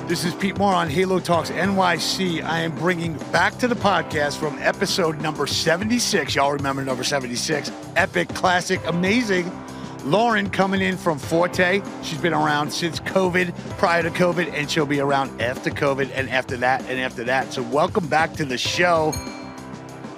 This is Pete Moore on Halo Talks NYC. I am bringing back to the podcast from episode number 76. Y'all remember number 76. Epic, classic, amazing. Lauren coming in from FORTÜ. She's been around since COVID, prior to COVID, and she'll be around after COVID and after that and after that. So welcome back to the show.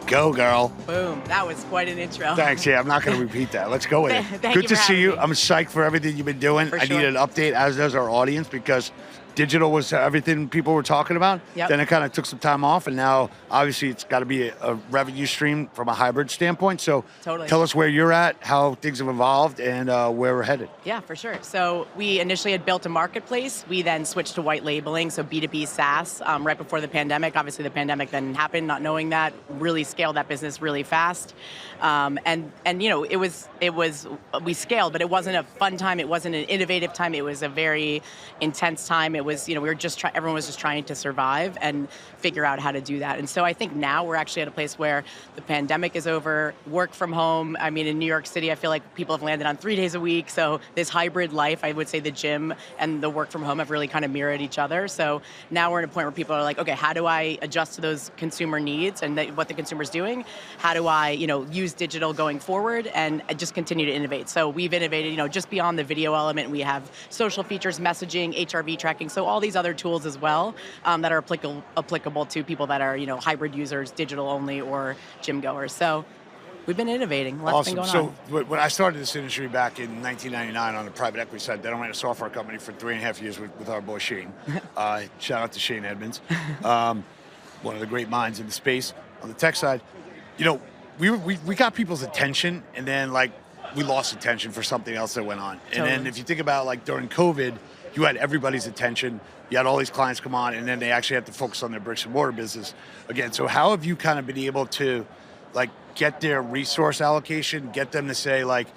Go, girl. Boom. That was quite an intro. Thanks. Yeah, I'm not going to repeat that. Let's go with it. Good to see you. Me. I'm psyched for everything you've been doing. I need an update, as does our audience, because digital was everything people were talking about. Yep. Then it kind of took some time off, and now obviously it's got to be a revenue stream from a hybrid standpoint. So tell us where you're at, how things have evolved, and where we're headed. Yeah, for sure. So we initially had built a marketplace. We then switched to white labeling, so B2B SaaS, right before the pandemic. Obviously, the pandemic then happened. Not knowing that, really scaled that business really fast. And you know, we scaled, but it wasn't a fun time. It wasn't an innovative time. It was a very intense time. It was, you know, everyone was just trying to survive and figure out how to do that. And so I think now we're actually at a place where the pandemic is over, work from home. I mean, in New York City, I feel like people have landed on 3 days a week. So this hybrid life, I would say the gym and the work from home have really kind of mirrored each other. So now we're at a point where people are like, okay, how do I adjust to those consumer needs and what the consumer's doing? How do I, you know, use digital going forward and just continue to innovate? So we've innovated, you know, just beyond the video element, we have social features, messaging, HRV tracking, so all these other tools as well that are applicable to people that are, you know, hybrid users, digital only, or gym goers. So we've been innovating. Lots been going on. So when I started this industry back in 1999 on the private equity side, then I ran a software company for 3.5 years with our boy Shane. Shout out to Shane Edmonds, one of the great minds in the space on the tech side. You know, we got people's attention, and then like we lost attention for something else that went on. And then if you think about like during COVID, you had everybody's attention. You had all these clients come on, and then they actually had to focus on their bricks and mortar business again. So how have you kind of been able to like get their resource allocation, get them to say like,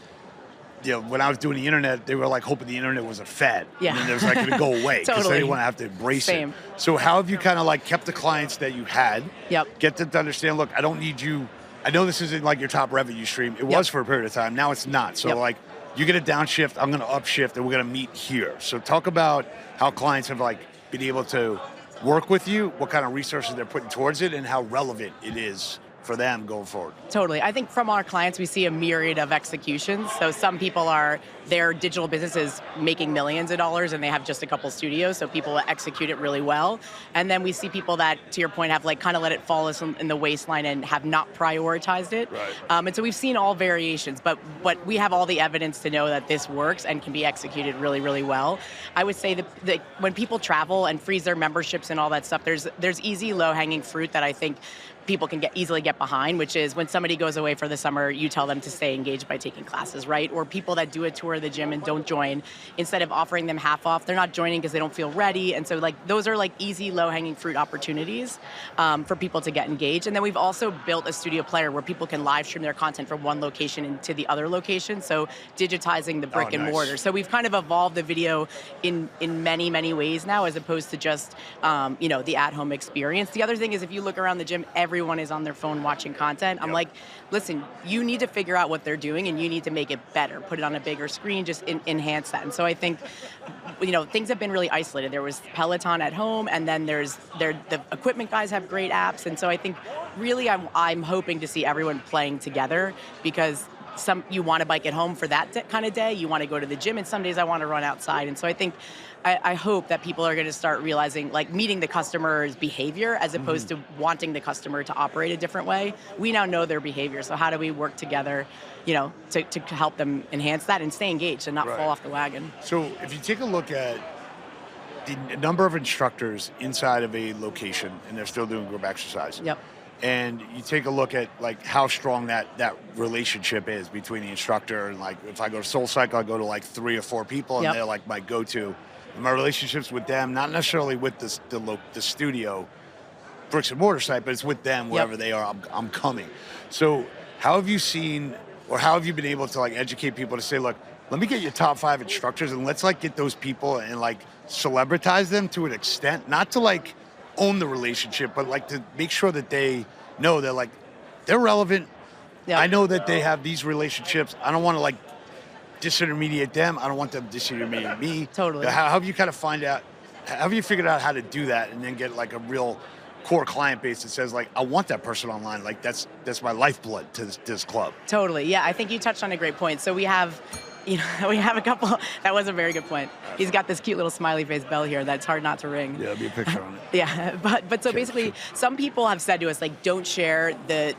you know, when I was doing the internet, they were like hoping the internet was a fad. Yeah. And then it was like going to go away because they didn't want to have to embrace it. So how have you kind of like kept the clients that you had, get them to understand, look, I don't need you. I know this isn't like your top revenue stream. It was for a period of time. Now it's not. So like you get a downshift, I'm going to upshift, and we're going to meet here. So talk about how clients have like been able to work with you, what kind of resources they're putting towards it, and how relevant it is for them going forward. Totally. I think from our clients, we see a myriad of executions. So some people their digital businesses making millions of dollars and they have just a couple studios, so people execute it really well. And then we see people that, to your point, have like kind of let it fall in the waistline and have not prioritized it. Right. And so we've seen all variations, but we have all the evidence to know that this works and can be executed really, really well. I would say that when people travel and freeze their memberships and all that stuff, there's easy, low-hanging fruit that I think people can easily get behind, which is when somebody goes away for the summer, you tell them to stay engaged by taking classes, right? Or people that do a tour of the gym and don't join, instead of offering them half off, they're not joining because they don't feel ready. And so like those are like easy, low-hanging fruit opportunities for people to get engaged. And then we've also built a studio player where people can live stream their content from one location into the other location, so digitizing the brick and mortar. So we've kind of evolved the video in many, many ways now, as opposed to just you know, the at-home experience. The other thing is, if you look around the gym, everyone is on their phone watching content. I'm like, listen, you need to figure out what they're doing and you need to make it better. Put it on a bigger screen, just enhance that. And so I think, you know, things have been really isolated. There was Peloton at home, and then the equipment guys have great apps. And so I think really I'm hoping to see everyone playing together, because you want to bike at home for that kind of day, you want to go to the gym, and some days I want to run outside. And so I think I hope that people are going to start realizing, like, meeting the customer's behavior as opposed to wanting the customer to operate a different way. We now know their behavior, so how do we work together, you know, to help them enhance that and stay engaged and not fall off the wagon? So if you take a look at the number of instructors inside of a location and they're still doing group exercise, and you take a look at like how strong that relationship is between the instructor and, like, if I go to SoulCycle, I go to like 3 or 4 people, and they're like my go-to. And my relationships with them, not necessarily with the studio bricks and mortar site, but it's with them wherever they are. I'm coming. So how have you seen, or how have you been able to like educate people to say, look, let me get your top 5 instructors and let's like get those people and like celebritize them to an extent, not to like own the relationship, but like to make sure that they know they're like, they're relevant. I know that they have these relationships. I don't want to like disintermediate them. I don't want them to disintermediate me. Totally. How have you kind of find out have you figured out how to do that and then get like a real core client base that says like, I want that person online. Like that's my lifeblood to this club. Totally. Yeah, I think you touched on a great point. So we have a couple. That was a very good point. He's got this cute little smiley face bell here that's hard not to ring. Yeah, there'll be a picture on it. Yeah, but so basically, some people have said to us, like, don't share the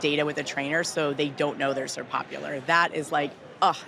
data with the trainer so they don't know they're so popular. That is like,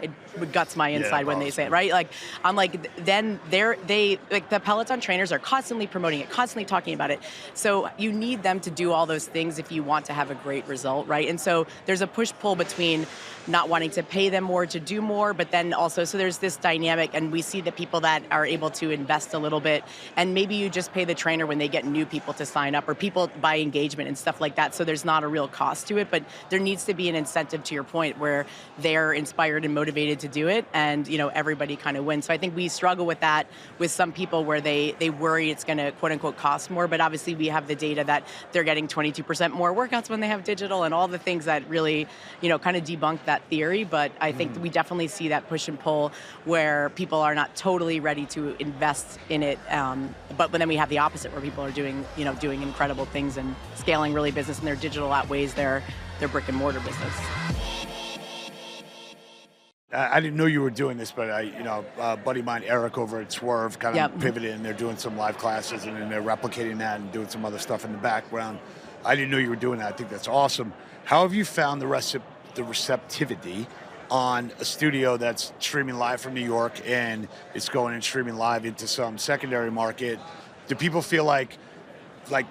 it guts my inside when they say it, right? Like, I'm like, then like the Peloton trainers are constantly promoting it, constantly talking about it. So you need them to do all those things if you want to have a great result, right? And so there's a push-pull between not wanting to pay them more to do more, but then also, so there's this dynamic, and we see the people that are able to invest a little bit, and maybe you just pay the trainer when they get new people to sign up, or people buy engagement and stuff like that, so there's not a real cost to it, but there needs to be an incentive, to your point, where they're inspired and motivated to do it, and everybody kind of wins. So I think we struggle with that with some people where they worry it's going to quote unquote cost more, but obviously we have the data that they're getting 22% more workouts when they have digital, and all the things that really kind of debunk that theory. But I think we definitely see that push and pull where people are not totally ready to invest in it, but then we have the opposite where people are doing incredible things and scaling really business, and their digital outweighs their brick and mortar business. I didn't know you were doing this, but a buddy of mine, Eric, over at Swerve, kind of pivoted, and they're doing some live classes, and then they're replicating that and doing some other stuff in the background. I didn't know you were doing that. I think that's awesome. How have you found the receptivity on a studio that's streaming live from New York, and it's going and streaming live into some secondary market? Do people feel like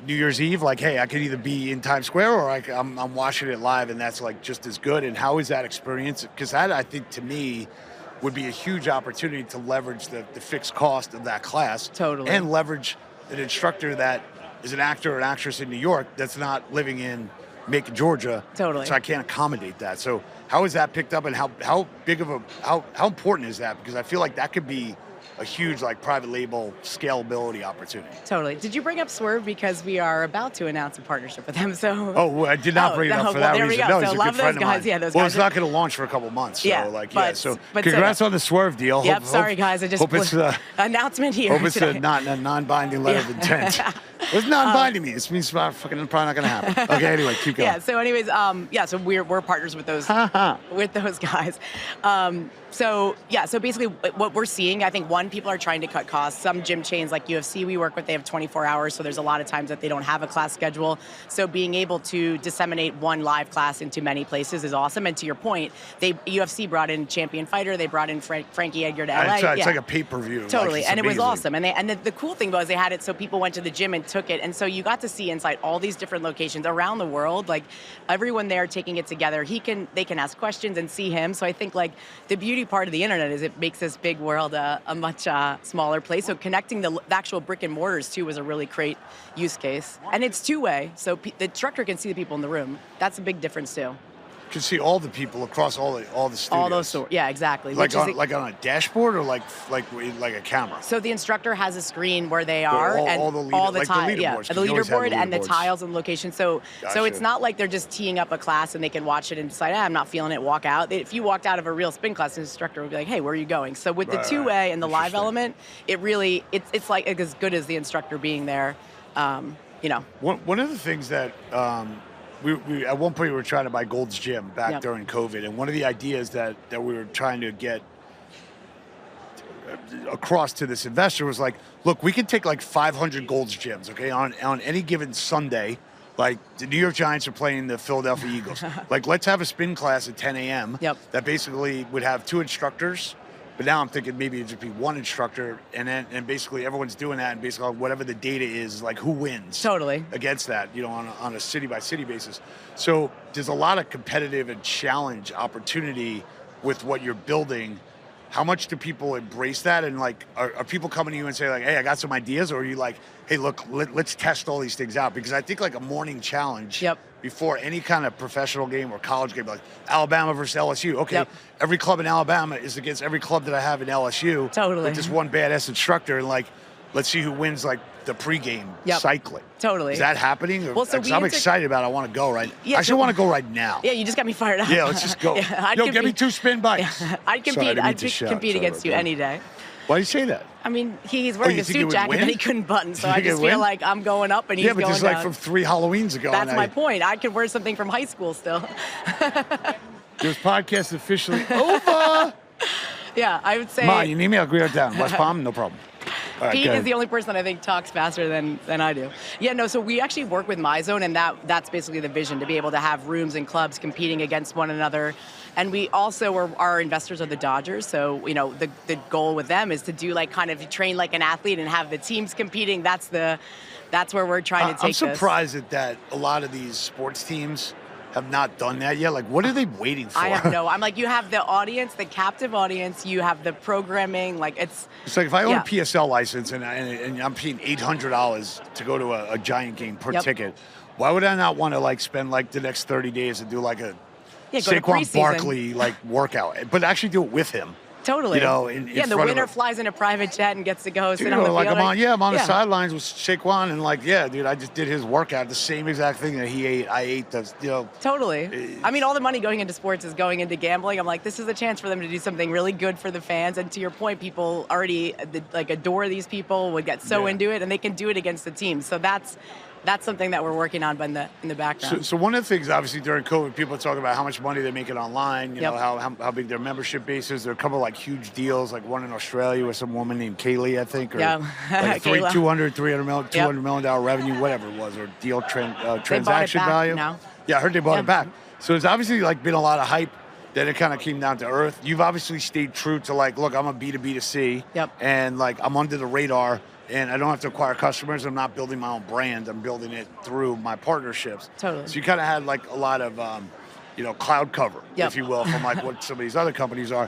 New Year's Eve, like, hey, I could either be in Times Square or I'm watching it live, and that's like just as good? And how is that experience? Because that, I think, to me, would be a huge opportunity to leverage the fixed cost of that class. Totally. And leverage an instructor that is an actor or an actress in New York that's not living in Macon, Georgia. Totally. So I can't accommodate that. So how is that picked up, and how important is that? Because I feel like that could be a huge private label scalability opportunity. Totally. Did you bring up Swerve? Because we are about to announce a partnership with them. So. Oh, I did not bring it up for that reason. No, he's a good friend of mine. Yeah, those well, guys. It's not going to launch for a couple months. So but congrats on the Swerve deal. Yep. Sorry, guys. I just hope it's announcement here. Hope it's a non-binding letter of intent. What's non-binding mean? This means probably not going to happen. Okay. Anyway, keep going. Yeah. So, anyways, so we're partners with those guys. So basically what we're seeing, I think, one, people are trying to cut costs. Some gym chains like UFC we work with, they have 24 hours, so there's a lot of times that they don't have a class schedule. So being able to disseminate one live class into many places is awesome. And to your point, UFC brought in Champion Fighter, they brought in Frankie Edgar to LA. It's like a pay-per-view. Totally, and it was awesome. And the cool thing was they had it so people went to the gym and took it, and so you got to see inside all these different locations around the world, like everyone there taking it together. They can ask questions and see him. So I think the beauty part of the internet is it makes this big world a much smaller place. So connecting the actual brick and mortars too was a really great use case, and it's two-way. So the instructor can see the people in the room. That's a big difference too. You can see all the people across all the studios. All those stores, yeah, exactly. Like on a dashboard, or like a camera. So the instructor has a screen where they are, all the leaderboards, the leaderboard and the tiles and location. So Gotcha. So it's not like they're just teeing up a class and they can watch it and decide, I'm not feeling it, walk out. If you walked out of a real spin class, the instructor would be like, hey, where are you going? So with the two-way and the live element, it really it's like as good as the instructor being there. One of the things that. We at one point we were trying to buy Gold's Gym back during COVID, and one of the ideas that we were trying to get across to this investor was like, look, we can take 500 Gold's Gyms, okay, on any given Sunday. Like the New York Giants are playing the Philadelphia Eagles. Let's have a spin class at 10 a.m. That basically would have two instructors. But now I'm thinking maybe it'd just be one instructor, and basically everyone's doing that, and basically whatever the data is, like who wins against that, on a city by city basis. So there's a lot of competitive and challenge opportunity with what you're building. How much do people embrace that? And are people coming to you and say hey, I got some ideas? Or are you like, hey, look, let's test all these things out? Because I think a morning challenge before any kind of professional game or college game, like Alabama versus LSU. Okay, every club in Alabama is against every club that I have in LSU. Totally. With this one badass instructor, and let's see who wins the pregame cycling. Totally. Is that happening? Well, so I'm excited about it. I want to go right. I actually want to go right now. Yeah, you just got me fired up. Yeah, let's just go. Get me 2 spin bikes. I'd compete. I'd compete against you any day. Why do you say that? I mean, he's wearing you a think it suit would jacket win? that he couldn't button, so You I think it just would feel win? like I'm going up and he's Yeah, but going this is like down. from 3 Halloweens ago. That's my point. I could wear something from high school still. This podcast is officially over. Yeah, I would say. Ma, you need me? I'll agree it down. West Palm, no problem. All right, Pete go is ahead. the only person I think talks faster than I do. Yeah, no, so we actually work with MyZone, and that's basically the vision, to be able to have rooms and clubs competing against one another. And we also our investors are the Dodgers, so the goal with them is to do like kind of train like an athlete and have the teams competing. That's where we're trying to take this. I'm surprised that a lot of these sports teams have not done that yet. Like, what are they waiting for? I'm like, you have the audience, the captive audience, you have the programming, like it's like if I own a PSL license and I'm paying $800 to go to a Giant game per ticket, why would I not want to like spend like the next 30 days and do like a Saquon Barkley like workout, but actually do it with him? Totally. In the winner flies in a private jet and gets to go sit on the like field. I'm on the sidelines with Saquon, and like, yeah, dude, I just did his workout, the same exact thing that he ate. I ate Totally. I mean, all the money going into sports is going into gambling. I'm like, this is a chance for them to do something really good for the fans. And to your point, people already like adore these people, would get so into it, and they can do it against the team. So that's something that we're working on in the background. So one of the things, obviously, during COVID, people talk about how much money they're making online, you know, how big their membership base is. There are a couple of, like, huge deals, like one in Australia with some woman named Kaylee, I think, or like $200 million revenue, whatever it was, or deal transaction value. Now. Yeah, I heard they bought it back. So it's obviously, like, been a lot of hype. Then it kind of came down to earth. You've obviously stayed true to, like, look, I'm a B2B2C, and, like, I'm under the radar. And I don't have to acquire customers. I'm not building my own brand. I'm building it through my partnerships. Totally. So you kind of had like a lot of, cloud cover, if you will, from like what some of these other companies are.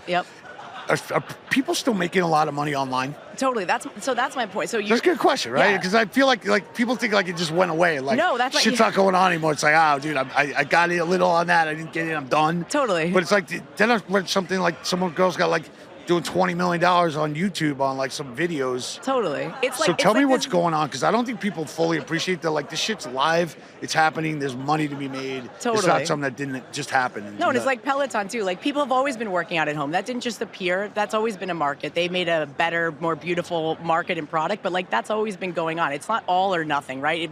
Are people still making a lot of money online? Totally. That's my point. So that's a good question, right? Because I feel like people think like it just went away. Like, no, that's shit's not going on anymore. It's like, oh, dude, I got it a little on that. I didn't get it. I'm done. Totally. But it's like, then I read something like girls got like doing $20 million on YouTube on like some videos. Totally. It's like, so tell me what's going on, because I don't think people fully appreciate that. Like, this shit's live. It's happening. There's money to be made. Totally. It's not something that didn't just happen. No, and it's like Peloton too. Like, people have always been working out at home. That didn't just appear. That's always been a market. They made a better, more beautiful market and product, but like that's always been going on. It's not all or nothing, right?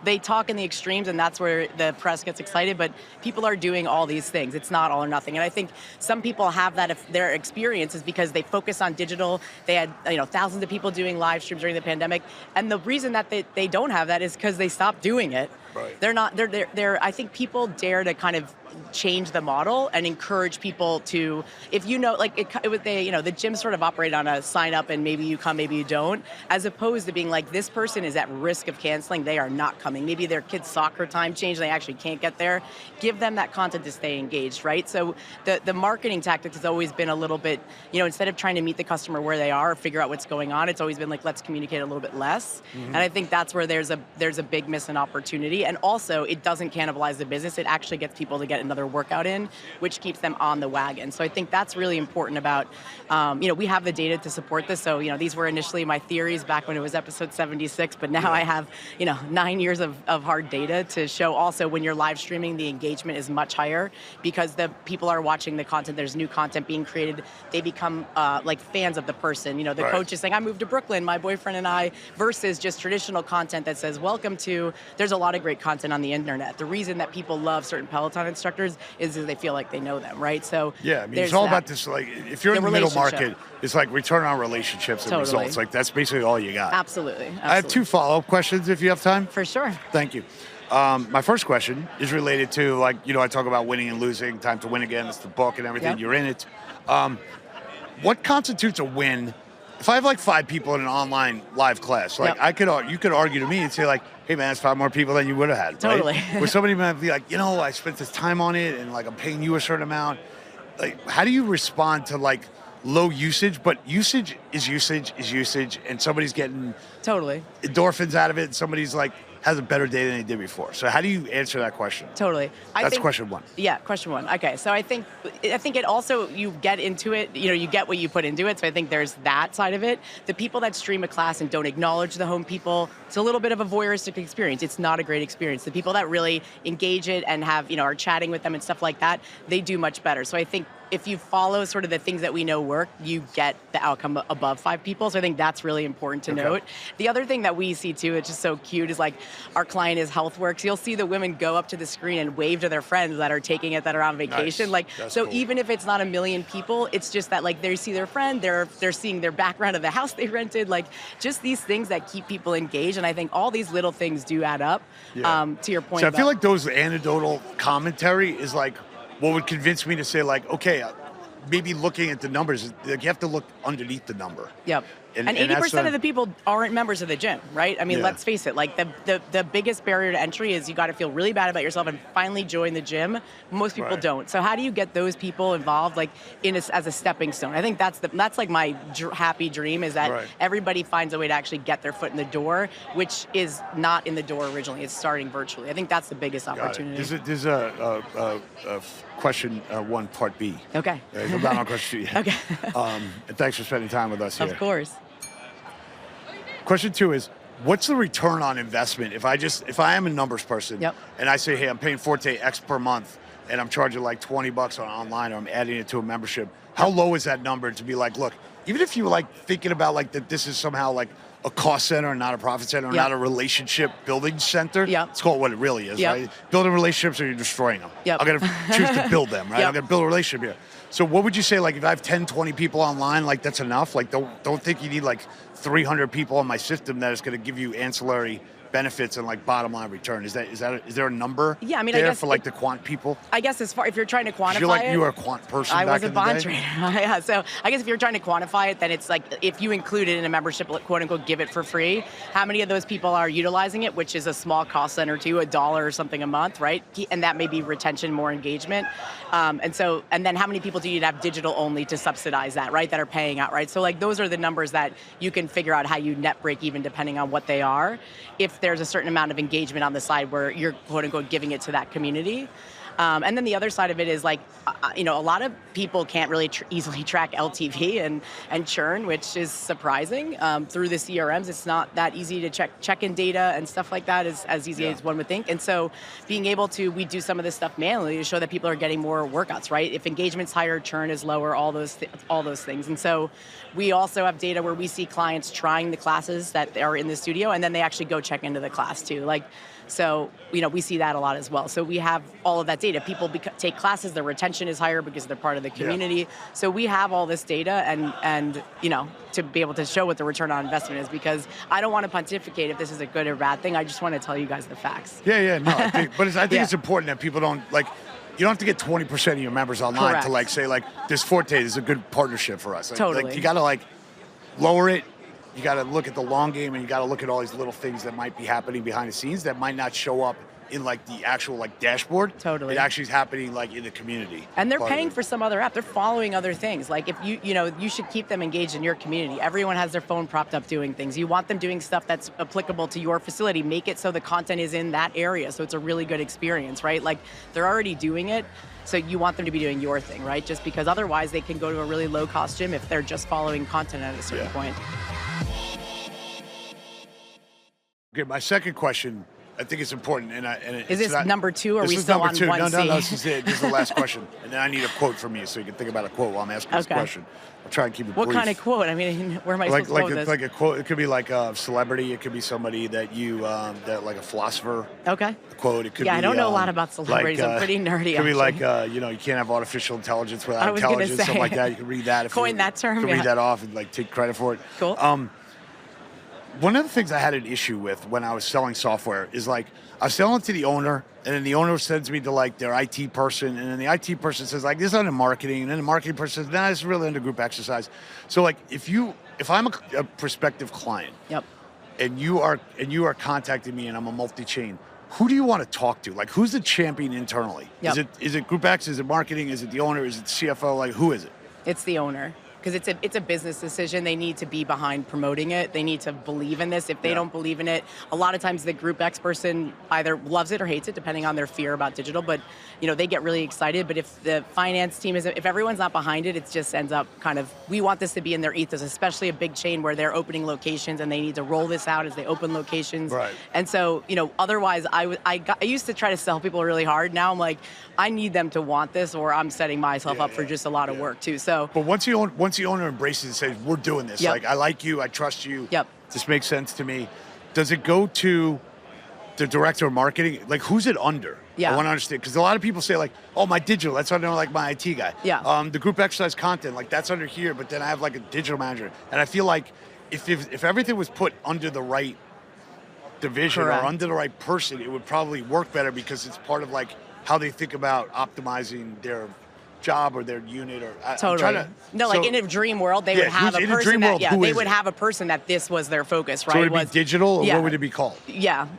They talk in the extremes, and that's where the press gets excited, but people are doing all these things. It's not all or nothing. And I think some people have that, if their experience is because they focus on digital. They had thousands of people doing live streams during the pandemic, and the reason that they don't have that is because they stopped doing it. Right. They're not. They're. I think people dare to kind of change the model and encourage people to, if the gym sort of operate on a sign up and maybe you come, maybe you don't, as opposed to being like, this person is at risk of canceling, they are not coming. Maybe their kid's soccer time changed, they actually can't get there. Give them that content to stay engaged, right? So the marketing tactics has always been a little bit, instead of trying to meet the customer where they are, figure out what's going on, it's always been like, let's communicate a little bit less. Mm-hmm. And I think that's where there's a big miss and opportunity. And also, it doesn't cannibalize the business. It actually gets people to get another workout in, which keeps them on the wagon. So I think that's really important about, we have the data to support this. So, these were initially my theories back when it was episode 76, but now I have, 9 years of hard data to show also when you're live streaming, the engagement is much higher because the people are watching the content. There's new content being created. They become like fans of the person. The coach is saying, I moved to Brooklyn, my boyfriend and I, versus just traditional content that says, welcome to, there's a lot of great content on the internet. The reason that people love certain Peloton instructors is they feel like they know them, right? So it's all about this, like, if you're in the middle market, it's like return on relationships and results. Like, that's basically all you got. Absolutely. I have 2 follow-up questions if you have time. For sure. Thank you. My first question is related to, like, I talk about winning and losing, time to win again, it's the book and everything, you're in it. What constitutes a win? If I have like 5 people in an online live class, like you could argue to me and say like, hey man, that's 5 more people than you would have had. Totally. Right? Where somebody might be like, I spent this time on it and like I'm paying you a certain amount. Like, how do you respond to like low usage, but usage, and somebody's getting endorphins out of it, and somebody's like has a better day than they did before. So how do you answer that question? Totally. That's question 1. Yeah, question 1. Okay, so I think it also, you get into it, you get what you put into it, so I think there's that side of it. The people that stream a class and don't acknowledge the home people, it's a little bit of a voyeuristic experience. It's not a great experience. The people that really engage it and have, are chatting with them and stuff like that, they do much better. So I think if you follow sort of the things that we know work, you get the outcome above 5 people. So I think that's really important to note. The other thing that we see too, it's just so cute, is like our client is HealthWorks. You'll see the women go up to the screen and wave to their friends that are taking it, that are on vacation. Nice. Like, That's so cool. even if it's not 1 million people, it's just that like they see their friend, they're seeing their background of the house they rented, like just these things that keep people engaged. And I think all these little things do add up. To your point. So I feel like those anecdotal commentary is like what would convince me to say like, okay, maybe looking at the numbers, like you have to look underneath the number. Yep. And 80% of the people aren't members of the gym, right? I mean, let's face it, like the biggest barrier to entry is you got to feel really bad about yourself and finally join the gym. Most people don't. So how do you get those people involved, like as a stepping stone? I think that's like my happy dream, is that everybody finds a way to actually get their foot in the door, which is not in the door originally. It's starting virtually. I think that's the biggest opportunity. There's a question 1, part B. Okay. I'm not on question 2 yet. Okay. And thanks for spending time with us here. Of course. Question 2 is, what's the return on investment if I am a numbers person and I say, hey, I'm paying FORTÜ X per month and I'm charging like $20 online, or I'm adding it to a membership? How low is that number to be like, look, even if you're like thinking about like that this is somehow like a cost center and not a profit center, or not a relationship building center. Let's call it what it really is, right? Building relationships, or you're destroying them. I'm going to choose to build them, right? I'm going to build a relationship here. So what would you say, like if I have 10, 20 people online, like that's enough? Like don't think you need like 300 people on my system that is going to give you ancillary benefits and like bottom line return. Is there a number? Yeah, I mean, there I guess for like the quant people? I guess if you're trying to quantify you were a quant person. I back was a in the bond day? trader. Yeah, so I guess if you're trying to quantify it, then it's like if you include it in a membership, quote unquote, give it for free. How many of those people are utilizing it, which is a small cost center too, $1 or something a month, right? And that may be retention, more engagement. And then how many people do you need to have digital only to subsidize that, right? That are paying out, right? So like those are the numbers that you can figure out how you net break even depending on what they are. If there's a certain amount of engagement on the side where you're quote unquote giving it to that community. And then the other side of it is like, a lot of people can't really easily track LTV and churn, which is surprising. Through the CRMs, it's not that easy to check-in data and stuff like that as easy as one would think. And so being able to, we do some of this stuff manually to show that people are getting more workouts, right? If engagement's higher, churn is lower, all those things. And so we also have data where we see clients trying the classes that are in the studio, and then they actually go check into the class too. So, we see that a lot as well. So we have all of that data. People take classes, their retention is higher because they're part of the community. So we have all this data and to be able to show what the return on investment is, because I don't want to pontificate if this is a good or bad thing. I just want to tell you guys the facts. No, I think it's important that people don't, like, you don't have to get 20% of your members online to like say like, this FORTÜ is a good partnership for us. Like, you got to like lower it. You got to look at the long game, and you got to look at all these little things that might be happening behind the scenes that might not show up in like the actual like dashboard. Totally. It actually is happening like in the community. And they're paying for some other app. They're following other things. Like if you should keep them engaged in your community. Everyone has their phone propped up doing things. You want them doing stuff that's applicable to your facility. Make it so the content is in that area, so it's a really good experience, right? Like they're already doing it. So you want them to be doing your thing, right? Just because otherwise they can go to a really low-cost gym if they're just following content at a certain point. Okay, my second question, I think it's important, is this number 2, or are we still on 1C? No, this is it. This is the last question, and then I need a quote from you, so you can think about a quote while I'm asking this question. I'll try and keep it brief. What kind of quote? I mean, where am I supposed to quote this? Like a quote. It could be like a celebrity. It could be somebody that that like a philosopher. Okay. A quote. It could be. I don't know a lot about celebrities. I'm pretty nerdy. It could be like you can't have artificial intelligence without intelligence, something like that. You can read that. Coin that term. You can read that off and like take credit for it. Cool. One of the things I had an issue with when I was selling software is like I was selling it to the owner, and then the owner sends me to like their IT person, and then the IT person says like this is under marketing, and then the marketing person says nah, this is really under group exercise. So like if I'm a prospective client, and you are contacting me, and I'm a multi-chain, who do you want to talk to? Like who's the champion internally? Is it group X? Is it marketing? Is it the owner? Is it the CFO? Like who is it? It's the owner. because it's a business decision. They need to be behind promoting it. They need to believe in this. If they don't believe in it, a lot of times the Group X person either loves it or hates it, depending on their fear about digital. But they get really excited. But if the finance team if everyone's not behind it, it just ends up kind of, we want this to be in their ethos, especially a big chain where they're opening locations and they need to roll this out as they open locations. Right. And so, otherwise, I used to try to sell people really hard. Now I'm like, I need them to want this, or I'm setting myself up for just a lot of work too. So, but once the owner embraces and says, "We're doing this," like, I like you, I trust you. This makes sense to me. Does it go to the director of marketing? Like, who's it under? I want to understand, because a lot of people say, like, "Oh, my digital, that's under like my IT guy." The group exercise content, like, that's under here, but then I have like a digital manager, and I feel like if everything was put under the right division or under the right person, it would probably work better, because it's part of like how they think about optimizing their job or their unit, or like in a dream world, they would have a person they would have a person that this was their focus, right? So would it be digital, or what would it be called?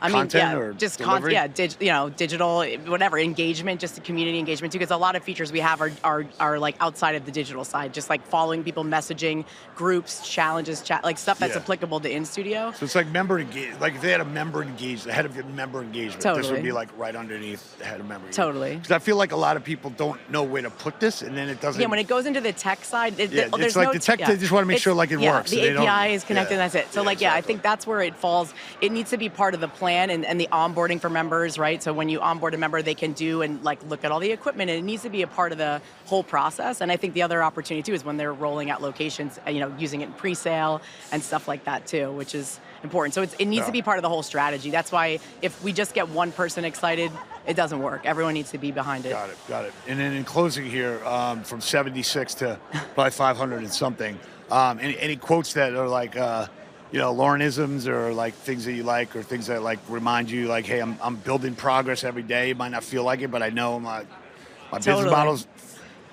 Content or just delivery? Digital, whatever, engagement, just community engagement too, because a lot of features we have are like outside of the digital side, just like following people, messaging, groups, challenges, like stuff that's applicable to in studio. So it's like member engagement. Like if they had a member engagement, the head of member engagement, this would be like right underneath the head of member engagement. Because I feel like a lot of people don't know where to put this, and then it doesn't. Yeah, when it goes into the tech side, it's like the tech. They just want to make sure like it works. The API is connected, and that's it. So I think that's where it falls. It needs to be part of the plan and the onboarding for members, right? So when you onboard a member, they can do and like look at all the equipment, and it needs to be a part of the whole process. And I think the other opportunity too is when they're rolling out locations, using it in pre-sale and stuff like that too, which is important. So it needs to be part of the whole strategy. That's why if we just get one person excited, it doesn't work. Everyone needs to be behind it. Got it. And then in closing here, from 76 to probably 500 and something, any quotes that are like, Laurenisms, or like things that you like, or things that like remind you, like, hey, I'm building progress every day. It might not feel like it, but I know my business model's,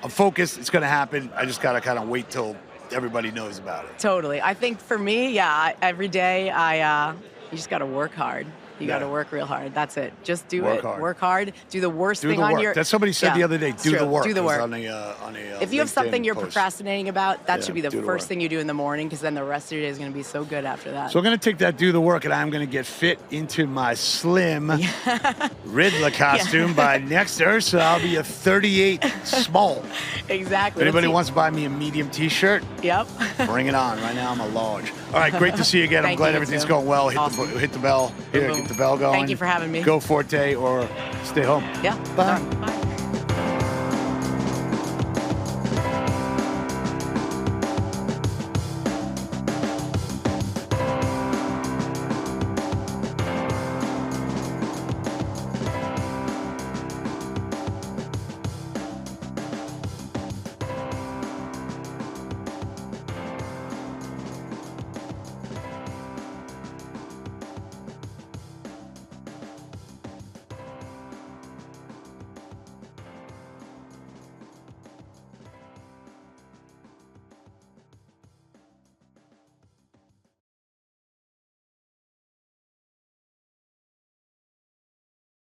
I'm focused. It's going to happen. I just got to kind of wait till everybody knows about it. Totally. I think for me, every day you just got to work hard. You got to work real hard. That's it. Just do it. Work hard. Do the worst thing on your... That's somebody said the other day, do the work. Do the work. On a if you have something you're post. Procrastinating about, that should be the first thing you do in the morning, because then the rest of your day is going to be so good after that. So I'm going to take that do the work, and I'm going to get fit into my slim Riddler costume by next year, so I'll be a 38 small. Exactly. If anybody wants to buy me a medium t-shirt, bring it on. Right now I'm a large. All right, great to see you again. I'm glad everything's going well. Hit the bell. Here, get the bell going. Thank you for having me. Go FORTÜ or stay home. Yeah. Bye. Bye.